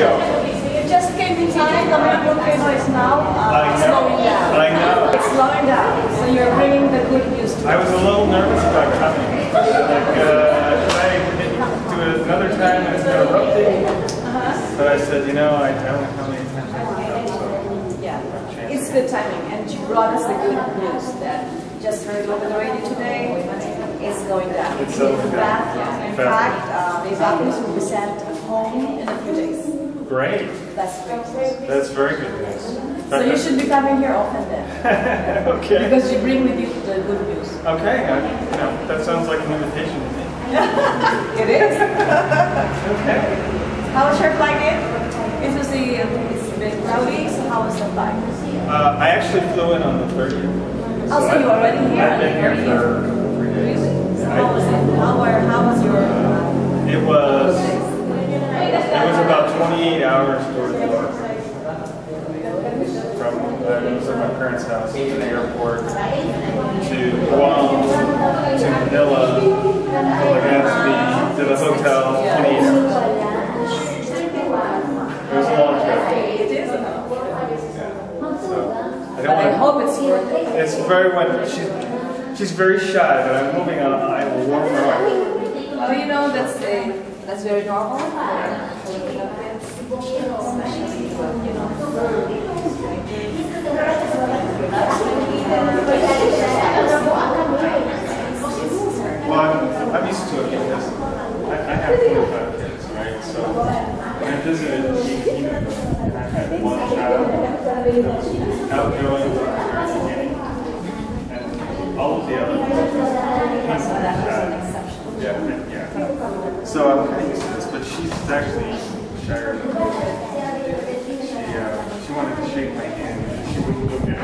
show. You just came in time. The American volcano is now slowing down. I know. It's slowing down. So you're bringing the good news to I was a little nervous about coming. Like, should I do it another time and it's going to erupting? But I said, you know, I don't know how many times I can come, so. Yeah, it's good timing. And you brought us the good news that just heard over the radio today. It's going down. It's so fast. Yeah. In fact, the evacuees will be sent home in a few days. Great. That's great news. That's very good news. So you should be coming here often then. Okay. Because you bring with you the good news. Okay. That sounds like an invitation to me. It is. Okay. How was your flight in? It's been cloudy, so how was the flight? I actually flew in on the 30th. Oh, so you already here? I've been here for 3 days. Really? So how was it? How was your... It was about 28 hours door to door. From it was at my parents' house to the airport to Guam to Manila to Legazpi to the hotel. 28 hours. It was a long trip. It is a lot. So I hope it's worth it. It's very much. She's very shy, but I'm hoping I will warm her up. Well, you know that's very normal. Philippines, especially you know. Well, I'm used to it because I have 25 kids, right? So when I visited, and I had one child that was outgoing from the very beginning, and all of the other ones shy. Yeah. So I'm kind of used to this, but she's actually shyer than me. She wanted to shake my hand, she wouldn't look at it.